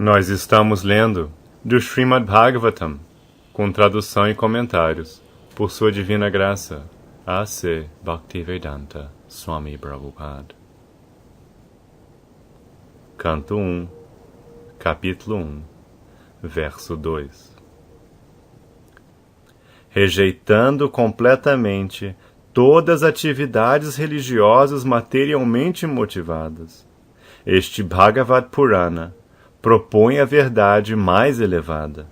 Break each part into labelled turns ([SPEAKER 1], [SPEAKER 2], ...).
[SPEAKER 1] Nós estamos lendo do Srimad Bhagavatam, com tradução e comentários, por Sua Divina Graça, A.C. Bhaktivedanta Swami Prabhupada. Canto 1, capítulo 1, verso 2. Rejeitando completamente todas as atividades religiosas materialmente motivadas, este Bhagavad Purana propõe a verdade mais elevada,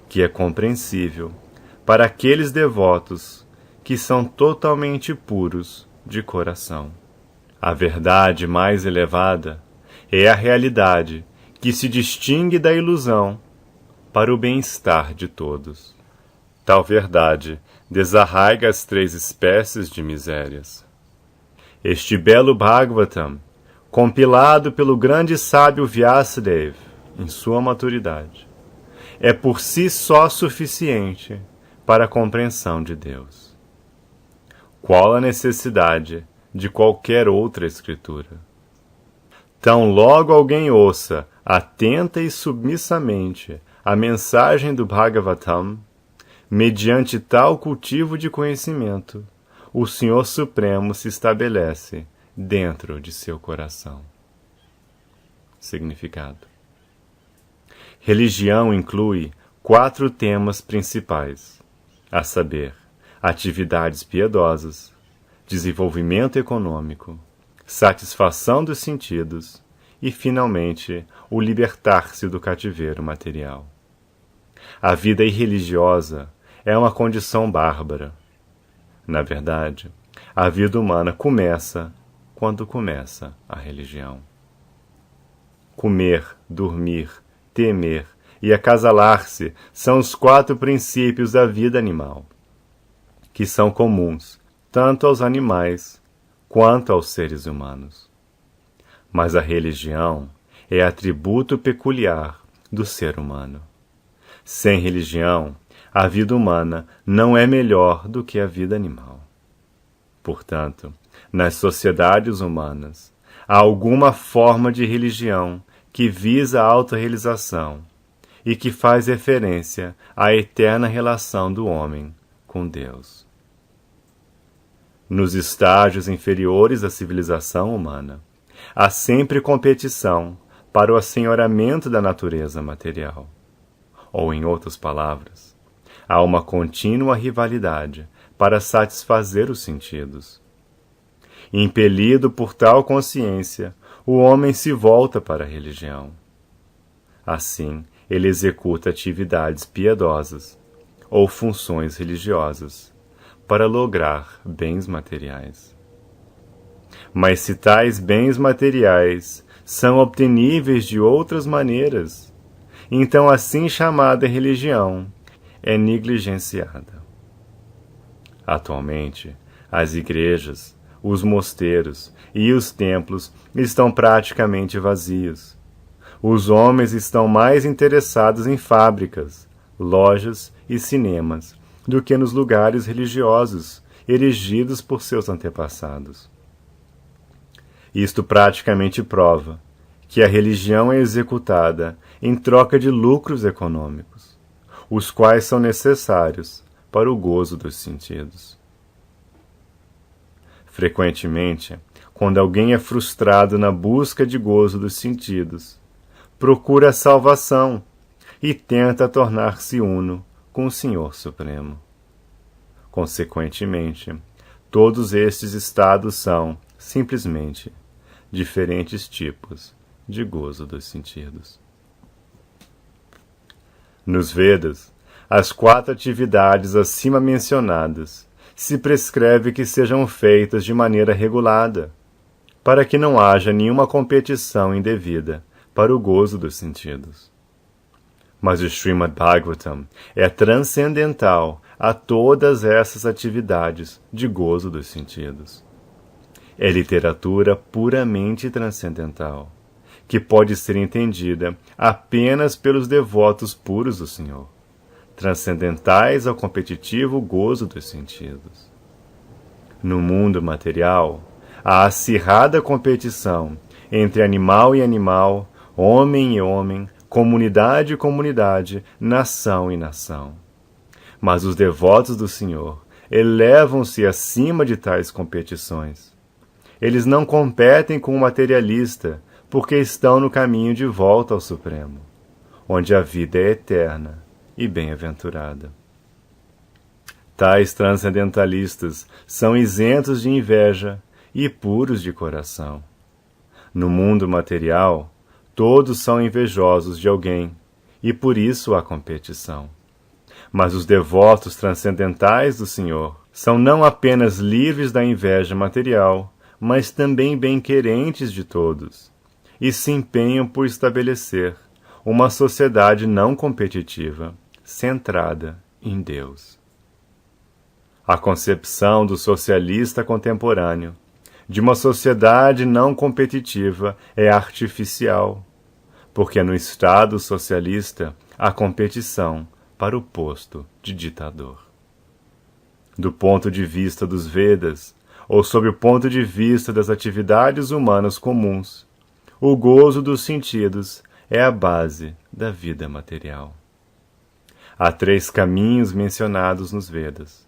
[SPEAKER 1] que é compreensível para aqueles devotos que são totalmente puros de coração. A verdade mais elevada é a realidade que se distingue da ilusão para o bem-estar de todos. Tal verdade desarraiga as 3 espécies de misérias. Este belo Bhagavatam, compilado pelo grande sábio Vyasadeva em sua maturidade, é por si só suficiente para a compreensão de Deus. Qual a necessidade de qualquer outra escritura? Tão logo alguém ouça atenta e submissamente a mensagem do Bhagavatam, mediante tal cultivo de conhecimento, o Senhor Supremo se estabelece dentro de seu coração. Significado: religião inclui 4 temas principais, a saber, atividades piedosas, desenvolvimento econômico, satisfação dos sentidos e, finalmente, o libertar-se do cativeiro material. A vida irreligiosa é uma condição bárbara. Na verdade, a vida humana começa quando começa a religião. Comer, dormir, temer e acasalar-se são os 4 princípios da vida animal, que são comuns tanto aos animais quanto aos seres humanos. Mas a religião é atributo peculiar do ser humano. Sem religião, a vida humana não é melhor do que a vida animal. Portanto, nas sociedades humanas, há alguma forma de religião que visa a autorrealização e que faz referência à eterna relação do homem com Deus. Nos estágios inferiores da civilização humana, há sempre competição para o assenhoramento da natureza material. Ou, em outras palavras, há uma contínua rivalidade para satisfazer os sentidos. Impelido por tal consciência, o homem se volta para a religião. Assim, ele executa atividades piedosas ou funções religiosas para lograr bens materiais. Mas se tais bens materiais são obteníveis de outras maneiras, então a assim chamada religião é negligenciada. Atualmente, as igrejas, os mosteiros e os templos estão praticamente vazios. Os homens estão mais interessados em fábricas, lojas e cinemas do que nos lugares religiosos erigidos por seus antepassados. Isto praticamente prova que a religião é executada em troca de lucros econômicos, os quais são necessários para o gozo dos sentidos. Frequentemente, quando alguém é frustrado na busca de gozo dos sentidos, procura a salvação e tenta tornar-se uno com o Senhor Supremo. Consequentemente, todos estes estados são, simplesmente, diferentes tipos de gozo dos sentidos. Nos Vedas, as 4 atividades acima mencionadas se prescreve que sejam feitas de maneira regulada, para que não haja nenhuma competição indevida para o gozo dos sentidos. Mas o Srimad Bhagavatam é transcendental a todas essas atividades de gozo dos sentidos. É literatura puramente transcendental, que pode ser entendida apenas pelos devotos puros do Senhor, transcendentais ao competitivo gozo dos sentidos. No mundo material, há acirrada competição entre animal e animal, homem e homem, comunidade e comunidade, nação e nação. Mas os devotos do Senhor elevam-se acima de tais competições. Eles não competem com o materialista, porque estão no caminho de volta ao Supremo, onde a vida é eterna e bem-aventurada. Tais transcendentalistas são isentos de inveja e puros de coração. No mundo material, todos são invejosos de alguém, e por isso há competição. Mas os devotos transcendentais do Senhor são não apenas livres da inveja material, mas também bem-querentes de todos, e se empenham por estabelecer uma sociedade não competitiva, centrada em Deus. A concepção do socialista contemporâneo de uma sociedade não competitiva é artificial, porque no Estado socialista há competição para o posto de ditador. Do ponto de vista dos Vedas, ou sob o ponto de vista das atividades humanas comuns, o gozo dos sentidos é a base da vida material. Há 3 caminhos mencionados nos Vedas.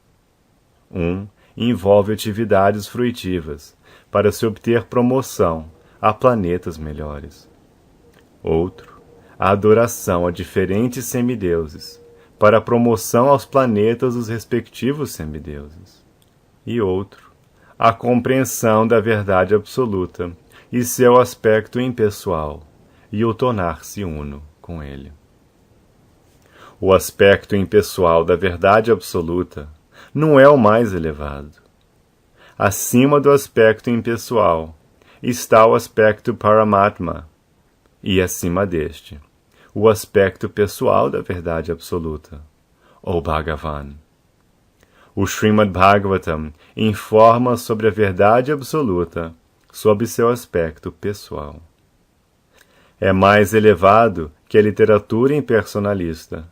[SPEAKER 1] Um envolve atividades fruitivas para se obter promoção a planetas melhores. Outro, a adoração a diferentes semideuses para a promoção aos planetas dos respectivos semideuses. E outro, a compreensão da verdade absoluta e seu aspecto impessoal, e o tornar-se uno com ele. O aspecto impessoal da verdade absoluta não é o mais elevado. Acima do aspecto impessoal está o aspecto Paramatma, e acima deste, o aspecto pessoal da verdade absoluta, ou Bhagavan. O Srimad Bhagavatam informa sobre a verdade absoluta sob seu aspecto pessoal. É mais elevado que a literatura impersonalista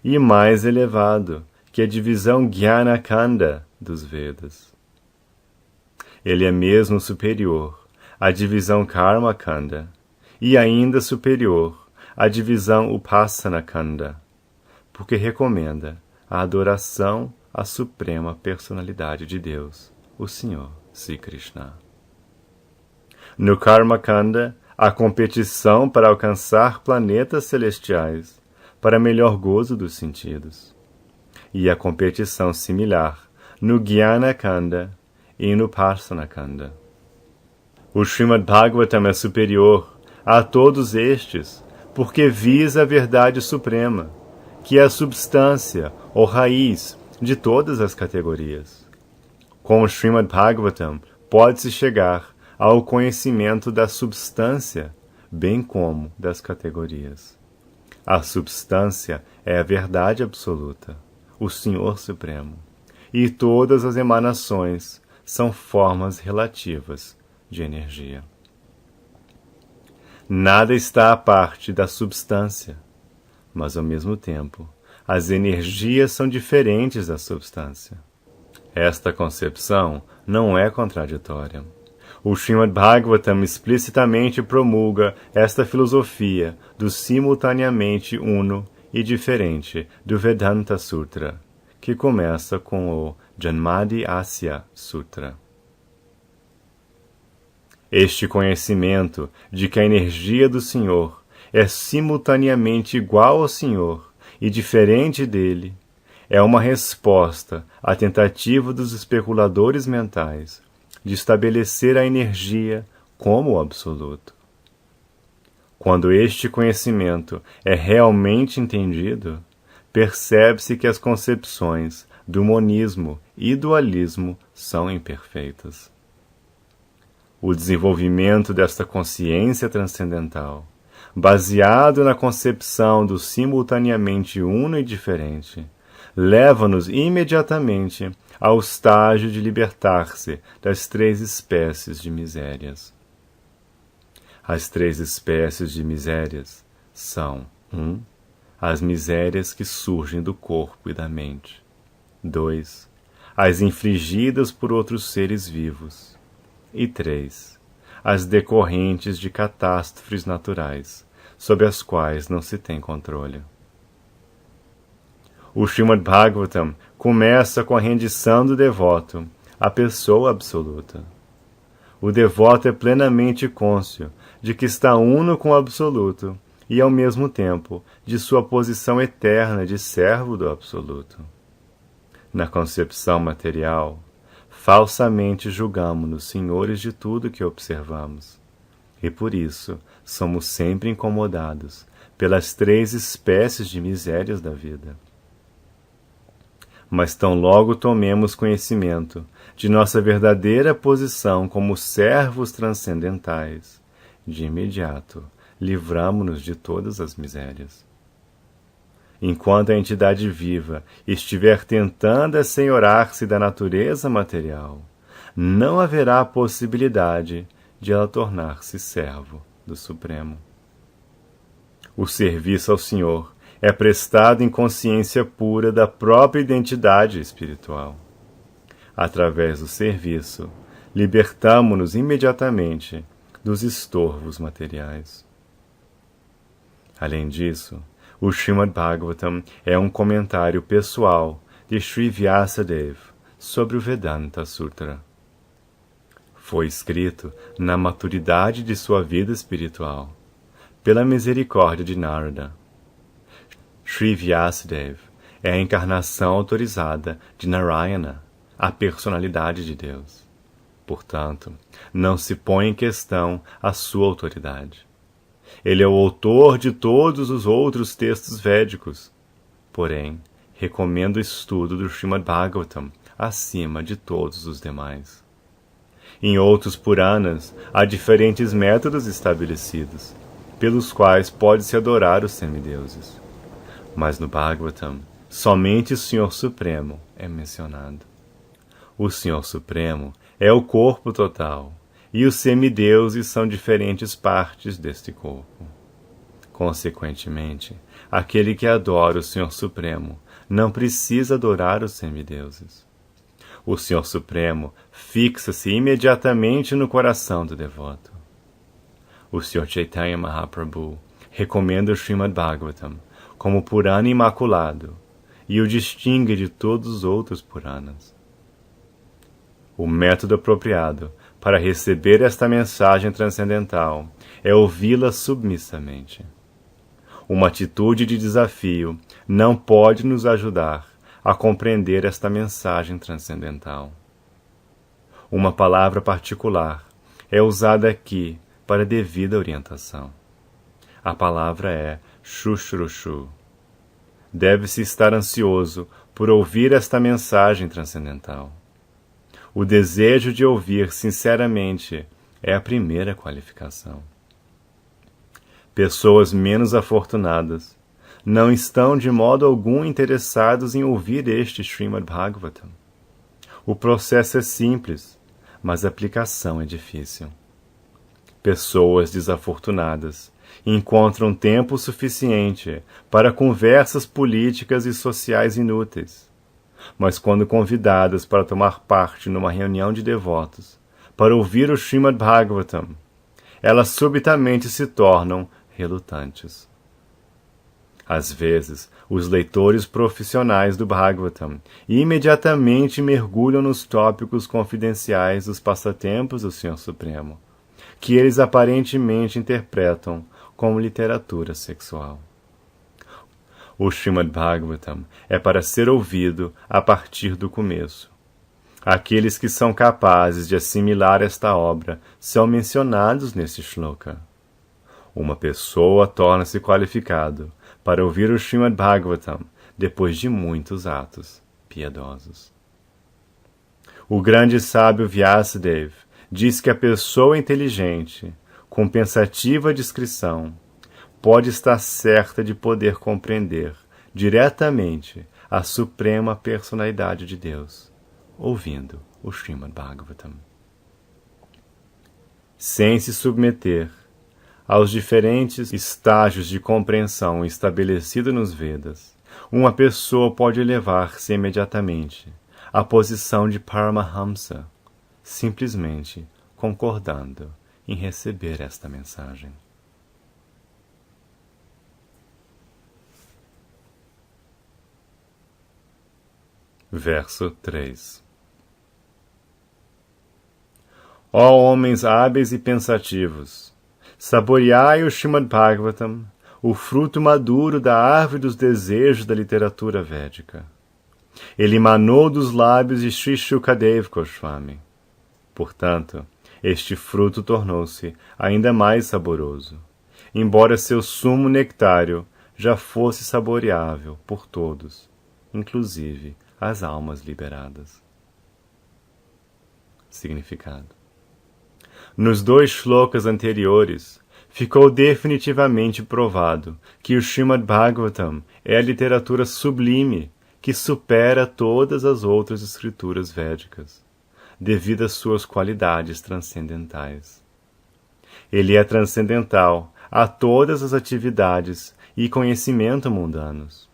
[SPEAKER 1] e mais elevado que a divisão Jnana-Kanda dos Vedas. Ele é mesmo superior à divisão Karma-Kanda e ainda superior à divisão Upasana-Kanda, porque recomenda a adoração à suprema personalidade de Deus, o Senhor Sri Krishna. No Karma-Kanda, há competição para alcançar planetas celestiais para melhor gozo dos sentidos, e a competição similar no Jnana-Kanda e no Upasana-Kanda. O Srimad Bhagavatam é superior a todos estes porque visa a verdade suprema, que é a substância ou raiz de todas as categorias. Com o Srimad Bhagavatam pode-se chegar ao conhecimento da substância, bem como das categorias. A substância é a verdade absoluta, o Senhor Supremo, e todas as emanações são formas relativas de energia. Nada está à parte da substância, mas ao mesmo tempo, as energias são diferentes da substância. Esta concepção não é contraditória. O Srimad Bhagavatam explicitamente promulga esta filosofia do simultaneamente uno e diferente do Vedanta Sutra, que começa com o Janmadi Asya Sutra. Este conhecimento de que a energia do Senhor é simultaneamente igual ao Senhor e diferente dele, é uma resposta à tentativa dos especuladores mentais de estabelecer a energia como o absoluto. Quando este conhecimento é realmente entendido, percebe-se que as concepções do monismo e dualismo são imperfeitas. O desenvolvimento desta consciência transcendental, baseado na concepção do simultaneamente uno e diferente, leva-nos imediatamente ao estágio de libertar-se das 3 espécies de misérias. As 3 espécies de misérias são 1. As misérias que surgem do corpo e da mente. 2. As infligidas por outros seres vivos. E 3. As decorrentes de catástrofes naturais, sobre as quais não se tem controle. O Srimad Bhagavatam começa com a rendição do devoto à pessoa absoluta. O devoto é plenamente cônscio de que está uno com o absoluto e, ao mesmo tempo, de sua posição eterna de servo do absoluto. Na concepção material, falsamente julgamo-nos senhores de tudo que observamos, e por isso somos sempre incomodados pelas 3 espécies de misérias da vida. Mas tão logo tomemos conhecimento de nossa verdadeira posição como servos transcendentais, de imediato livramo-nos de todas as misérias. Enquanto a entidade viva estiver tentando assenhorar-se da natureza material, não haverá possibilidade de ela tornar-se servo do Supremo. O serviço ao Senhor é prestado em consciência pura da própria identidade espiritual. Através do serviço, libertamo-nos imediatamente dos estorvos materiais. Além disso, o Srimad Bhagavatam é um comentário pessoal de Sri Vyasadeva sobre o Vedanta Sutra. Foi escrito na maturidade de sua vida espiritual, pela misericórdia de Narada. Sri Vyasadeva é a encarnação autorizada de Narayana, a personalidade de Deus. Portanto, não se põe em questão a sua autoridade. Ele é o autor de todos os outros textos védicos. Porém, recomendo o estudo do Srimad Bhagavatam acima de todos os demais. Em outros Puranas, há diferentes métodos estabelecidos, pelos quais pode-se adorar os semideuses. Mas no Bhagavatam, somente o Senhor Supremo é mencionado. O Senhor Supremo é o corpo total, e os semideuses são diferentes partes deste corpo. Consequentemente, aquele que adora o Senhor Supremo não precisa adorar os semideuses. O Senhor Supremo fixa-se imediatamente no coração do devoto. O Senhor Chaitanya Mahaprabhu recomenda o Srimad Bhagavatam como Purana imaculado e o distingue de todos os outros Puranas. O método apropriado para receber esta mensagem transcendental é ouvi-la submissamente. Uma atitude de desafio não pode nos ajudar a compreender esta mensagem transcendental. Uma palavra particular é usada aqui para devida orientação. A palavra é Shushrushu. Deve-se estar ansioso por ouvir esta mensagem transcendental. O desejo de ouvir sinceramente é a primeira qualificação. Pessoas menos afortunadas não estão de modo algum interessados em ouvir este Srimad Bhagavatam. O processo é simples, mas a aplicação é difícil. Pessoas desafortunadas encontram tempo suficiente para conversas políticas e sociais inúteis, mas quando convidadas para tomar parte numa reunião de devotos, para ouvir o Srimad Bhagavatam, elas subitamente se tornam relutantes. Às vezes, os leitores profissionais do Bhagavatam imediatamente mergulham nos tópicos confidenciais dos passatempos do Senhor Supremo, que eles aparentemente interpretam como literatura sexual. O Srimad Bhagavatam é para ser ouvido a partir do começo. Aqueles que são capazes de assimilar esta obra são mencionados neste shloka. Uma pessoa torna-se qualificado para ouvir o Srimad Bhagavatam depois de muitos atos piedosos. O grande sábio Vyasadeva diz que a pessoa inteligente, com pensativa discrição, pode estar certa de poder compreender diretamente a suprema personalidade de Deus, ouvindo o Srimad Bhagavatam. Sem se submeter aos diferentes estágios de compreensão estabelecidos nos Vedas, uma pessoa pode elevar-se imediatamente à posição de Paramahamsa, simplesmente concordando em receber esta mensagem. Verso 3. Ó homens hábeis e pensativos, saboreai o Srimad Bhagavatam, o fruto maduro da árvore dos desejos da literatura védica. Ele emanou dos lábios de Sri Shukadev Goswami. Portanto, este fruto tornou-se ainda mais saboroso, embora seu sumo nectário já fosse saboreável por todos, inclusive as almas liberadas. Significado. Nos 2 shlokas anteriores, ficou definitivamente provado que o Srimad Bhagavatam é a literatura sublime que supera todas as outras escrituras védicas, devido às suas qualidades transcendentais. Ele é transcendental a todas as atividades e conhecimento mundanos.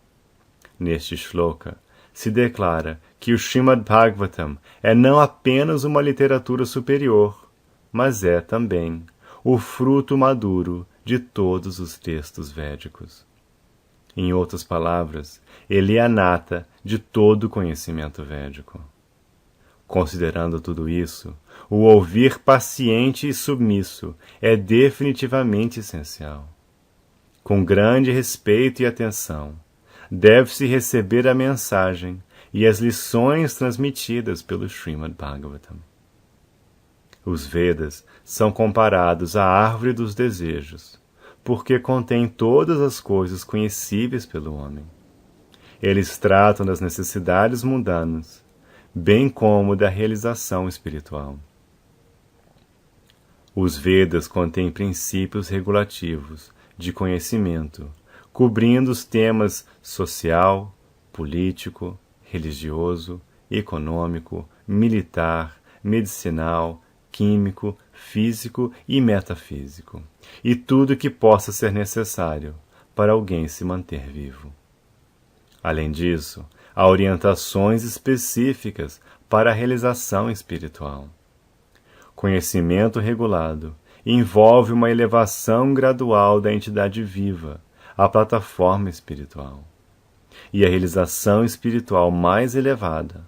[SPEAKER 1] Neste shloka, se declara que o Srimad Bhagavatam é não apenas uma literatura superior, mas é também o fruto maduro de todos os textos védicos. Em outras palavras, ele é a nata de todo o conhecimento védico. Considerando tudo isso, o ouvir paciente e submisso é definitivamente essencial. Com grande respeito e atenção, deve-se receber a mensagem e as lições transmitidas pelo Srimad Bhagavatam. Os Vedas são comparados à árvore dos desejos, porque contém todas as coisas conhecíveis pelo homem. Eles tratam das necessidades mundanas, bem como da realização espiritual. Os Vedas contêm princípios regulativos de conhecimento, cobrindo os temas social, político, religioso, econômico, militar, medicinal, químico, físico e metafísico, e tudo que possa ser necessário para alguém se manter vivo. Além disso, há orientações específicas para a realização espiritual. Conhecimento regulado envolve uma elevação gradual da entidade viva à plataforma espiritual. E a realização espiritual mais elevada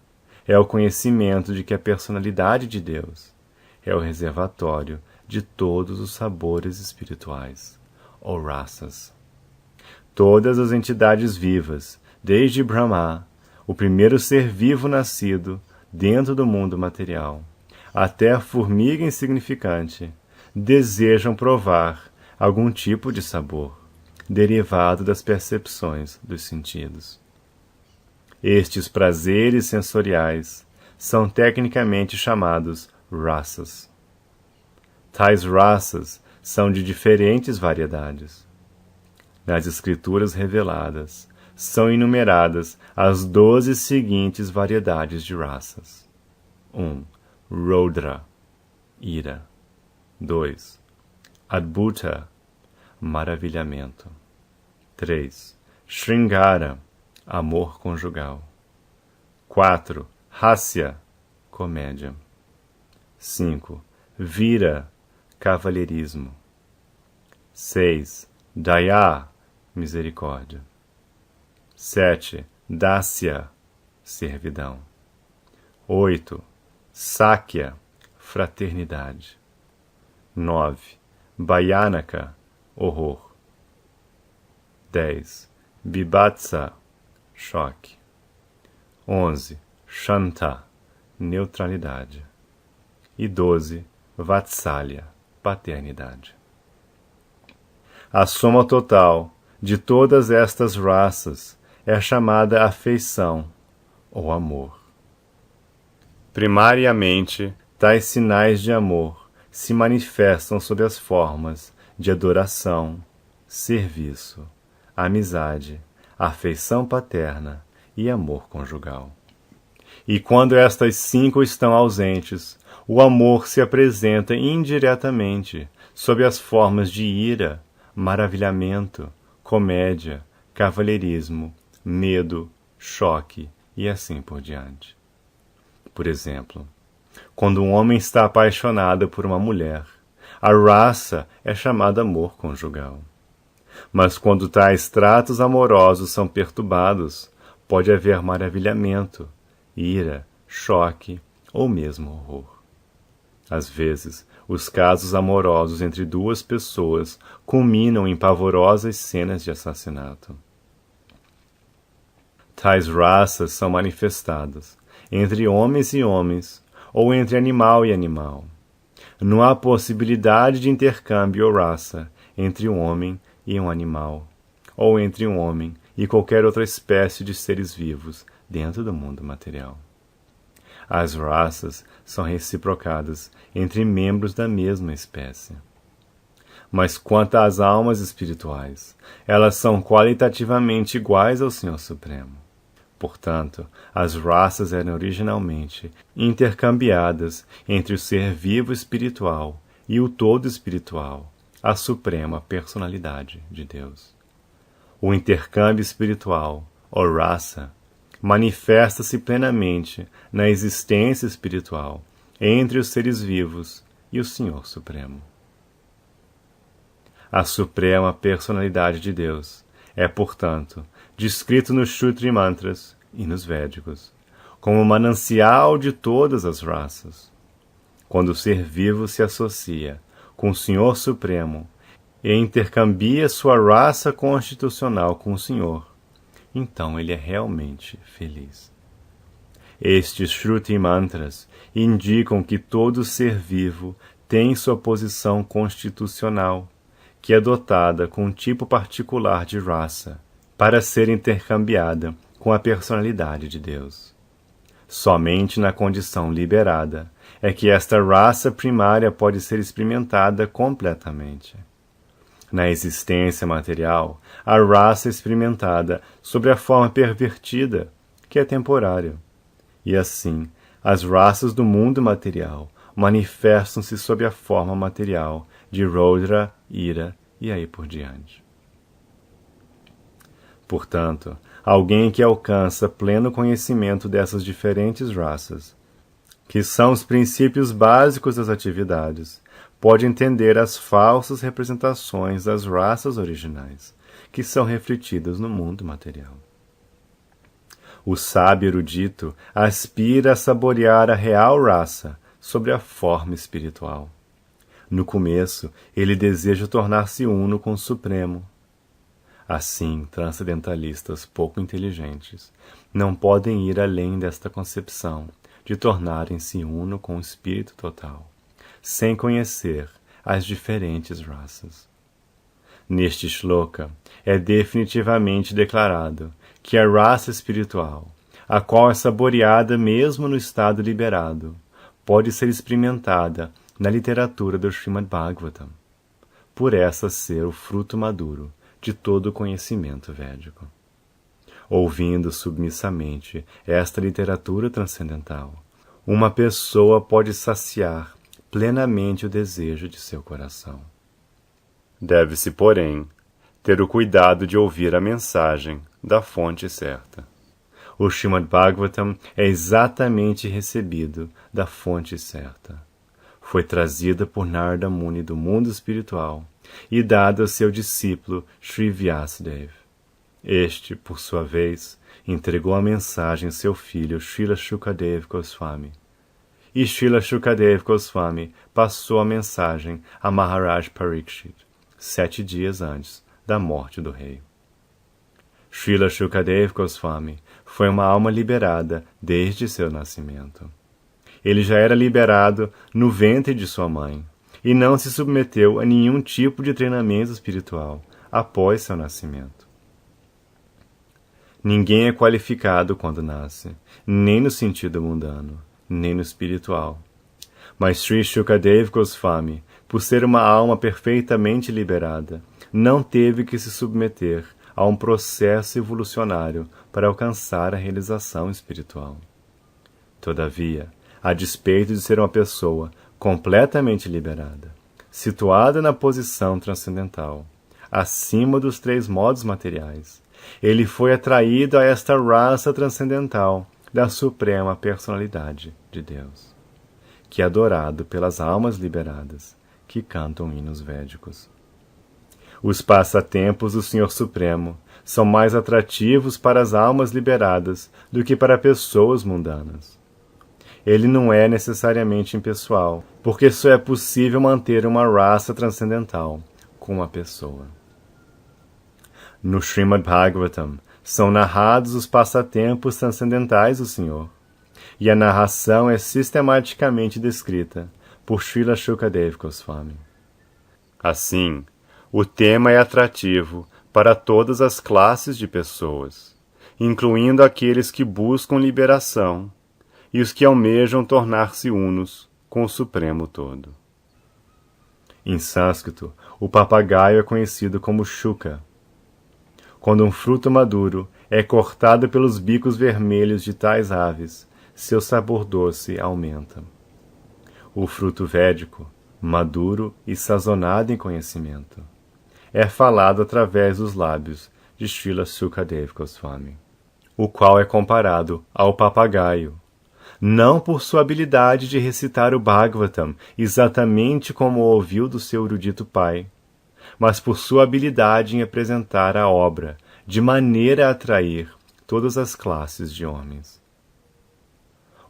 [SPEAKER 1] é o conhecimento de que a personalidade de Deus é o reservatório de todos os sabores espirituais, ou rasas. Todas as entidades vivas, desde Brahma, o primeiro ser vivo nascido dentro do mundo material, até a formiga insignificante, desejam provar algum tipo de sabor, derivado das percepções dos sentidos. Estes prazeres sensoriais são tecnicamente chamados rasas. Tais rasas são de diferentes variedades. Nas escrituras reveladas, são enumeradas as 12 seguintes variedades de rasas. 1. Rodra, ira. 2. Adbhuta, maravilhamento. 3. Shringara, amor conjugal. 4. Hasya, comédia. 5. Vira, cavalheirismo. 6. Daya, misericórdia. 7. Dasya, servidão. 8. Sakya, fraternidade. 9. Bhayanaka, horror. 10. Bibhatsa, choque. 11. Shanta, neutralidade. E 12. Vatsalya, paternidade. A soma total de todas estas raças é chamada afeição ou amor. Primariamente, tais sinais de amor se manifestam sob as formas de adoração, serviço, amizade, afeição paterna e amor conjugal. E quando estas 5 estão ausentes, o amor se apresenta indiretamente sob as formas de ira, maravilhamento, comédia, cavalheirismo, medo, choque e assim por diante. Por exemplo, quando um homem está apaixonado por uma mulher, a raça é chamada amor conjugal. Mas quando tais tratos amorosos são perturbados, pode haver maravilhamento, ira, choque ou mesmo horror. Às vezes, os casos amorosos entre duas pessoas culminam em pavorosas cenas de assassinato. Tais raças são manifestadas entre homens e homens ou entre animal e animal. Não há possibilidade de intercâmbio ou raça entre um homem e um animal, ou entre um homem e qualquer outra espécie de seres vivos dentro do mundo material. As raças são reciprocadas entre membros da mesma espécie. Mas quanto às almas espirituais, elas são qualitativamente iguais ao Senhor Supremo. Portanto, as raças eram originalmente intercambiadas entre o ser vivo espiritual e o todo espiritual, a suprema personalidade de Deus. O intercâmbio espiritual, ou raça, manifesta-se plenamente na existência espiritual entre os seres vivos e o Senhor Supremo. A suprema personalidade de Deus é, portanto, descrito nos Shruti Mantras e nos Védicos como o manancial de todas as raças. Quando o ser vivo se associa com o Senhor Supremo e intercambia sua raça constitucional com o Senhor, então ele é realmente feliz. Estes Shruti Mantras indicam que todo ser vivo tem sua posição constitucional, que é dotada com um tipo particular de raça, para ser intercambiada com a personalidade de Deus. Somente na condição liberada é que esta raça primária pode ser experimentada completamente. Na existência material, a raça é experimentada sob a forma pervertida, que é temporária. E assim, as raças do mundo material manifestam-se sob a forma material de Rodra, ira e aí por diante. Portanto, alguém que alcança pleno conhecimento dessas diferentes raças, que são os princípios básicos das atividades, pode entender as falsas representações das raças originais, que são refletidas no mundo material. O sábio erudito aspira a saborear a real raça sobre a forma espiritual. No começo, ele deseja tornar-se uno com o Supremo. Assim, transcendentalistas pouco inteligentes não podem ir além desta concepção de tornarem-se uno com o Espírito total, sem conhecer as diferentes raças. Neste shloka, é definitivamente declarado que a raça espiritual, a qual é saboreada mesmo no estado liberado, pode ser experimentada na literatura do Srimad Bhagavatam, por essa ser o fruto maduro de todo o conhecimento védico. Ouvindo submissamente esta literatura transcendental, uma pessoa pode saciar plenamente o desejo de seu coração. Deve-se, porém, ter o cuidado de ouvir a mensagem da fonte certa. O Srimad Bhagavatam é exatamente recebido da fonte certa. Foi trazida por Narada Muni do mundo espiritual e dada a seu discípulo Sri Vyasadeva. Este, por sua vez, entregou a mensagem a seu filho Srila Shukadeva Goswami. E Srila Shukadeva Goswami passou a mensagem a Maharaj Parikshit, 7 dias antes da morte do rei. Srila Shukadeva Goswami foi uma alma liberada desde seu nascimento. Ele já era liberado no ventre de sua mãe e não se submeteu a nenhum tipo de treinamento espiritual após seu nascimento. Ninguém é qualificado quando nasce, nem no sentido mundano, nem no espiritual. Mas Sri Shukadeva Goswami, por ser uma alma perfeitamente liberada, não teve que se submeter a um processo evolucionário para alcançar a realização espiritual. Todavia, a despeito de ser uma pessoa completamente liberada, situada na posição transcendental, acima dos 3 modos materiais, ele foi atraído a esta raça transcendental da suprema personalidade de Deus, que é adorado pelas almas liberadas que cantam hinos védicos. Os passatempos do Senhor Supremo são mais atrativos para as almas liberadas do que para pessoas mundanas. Ele não é necessariamente impessoal, porque só é possível manter uma raça transcendental com uma pessoa. No Srimad Bhagavatam são narrados os passatempos transcendentais do Senhor, e a narração é sistematicamente descrita por Srila Shukadeva Goswami. Assim, o tema é atrativo para todas as classes de pessoas, incluindo aqueles que buscam liberação e os que almejam tornar-se unos com o Supremo Todo. Em sânscrito, o papagaio é conhecido como Shuka. Quando um fruto maduro é cortado pelos bicos vermelhos de tais aves, seu sabor doce aumenta. O fruto védico, maduro e sazonado em conhecimento, é falado através dos lábios de Srila Shukadeva Goswami, o qual é comparado ao papagaio, não por sua habilidade de recitar o Bhagavatam exatamente como ouviu do seu erudito pai, mas por sua habilidade em apresentar a obra de maneira a atrair todas as classes de homens.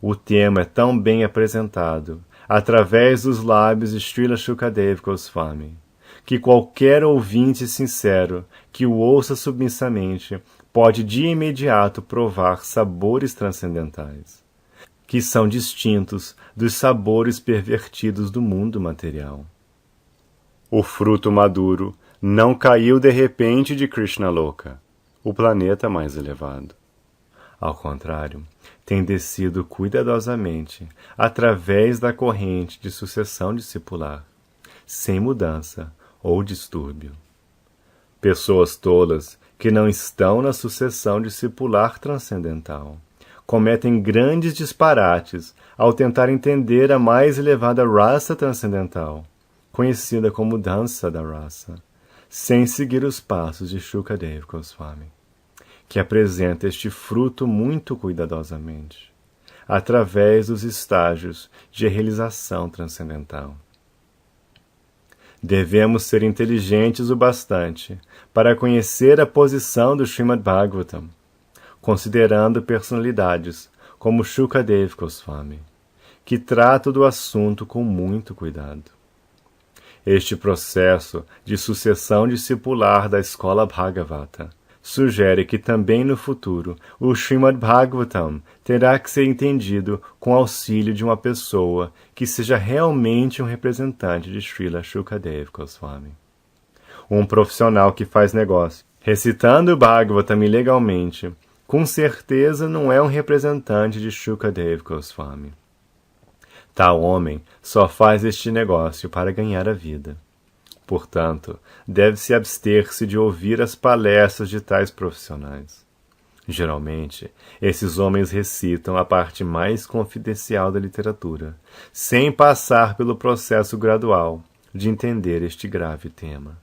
[SPEAKER 1] O tema é tão bem apresentado através dos lábios de Srila Shukadeva Goswami, que qualquer ouvinte sincero que o ouça submissamente pode de imediato provar sabores transcendentais, que são distintos dos sabores pervertidos do mundo material. O fruto maduro não caiu de repente de Krishnaloka, o planeta mais elevado. Ao contrário, tem descido cuidadosamente através da corrente de sucessão discipular, sem mudança ou distúrbio. Pessoas tolas que não estão na sucessão discipular transcendental cometem grandes disparates ao tentar entender a mais elevada raça transcendental, conhecida como dança da raça, sem seguir os passos de Shukadeva Goswami, que apresenta este fruto muito cuidadosamente, através dos estágios de realização transcendental. Devemos ser inteligentes o bastante para conhecer a posição do Srimad Bhagavatam, considerando personalidades como Shukadeva Goswami, que tratam do assunto com muito cuidado. Este processo de sucessão discipular da escola Bhagavata sugere que também no futuro o Srimad Bhagavatam terá que ser entendido com auxílio de uma pessoa que seja realmente um representante de Srila Shukadeva Goswami. Um profissional que faz negócio recitando o Bhagavatam ilegalmente, com certeza não é um representante de Shukadeva Goswami. Tal homem só faz este negócio para ganhar a vida. Portanto, deve-se abster-se de ouvir as palestras de tais profissionais. Geralmente, esses homens recitam a parte mais confidencial da literatura, sem passar pelo processo gradual de entender este grave tema.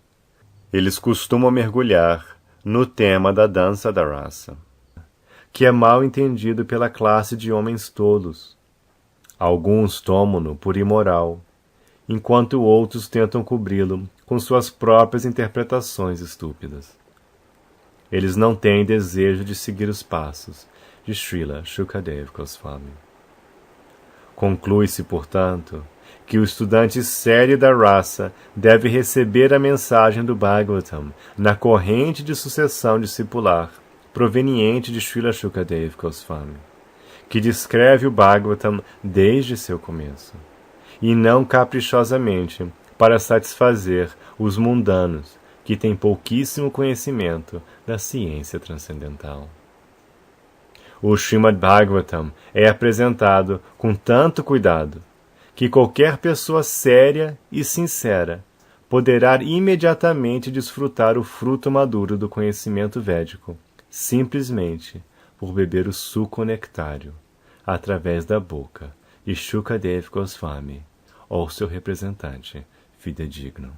[SPEAKER 1] Eles costumam mergulhar no tema da dança da raça, que é mal entendido pela classe de homens tolos. Alguns tomam-no por imoral, enquanto outros tentam cobri-lo com suas próprias interpretações estúpidas. Eles não têm desejo de seguir os passos de Srila Shukadeva Goswami. Conclui-se, portanto, que o estudante sério da raça deve receber a mensagem do Bhagavatam na corrente de sucessão discipular proveniente de Srila Shukadeva Goswami, que descreve o Bhagavatam desde seu começo, e não caprichosamente para satisfazer os mundanos que têm pouquíssimo conhecimento da ciência transcendental. O Srimad Bhagavatam é apresentado com tanto cuidado que qualquer pessoa séria e sincera poderá imediatamente desfrutar o fruto maduro do conhecimento védico, simplesmente por beber o suco nectário através da boca de Shukadeva Goswami ou seu representante fidedigno.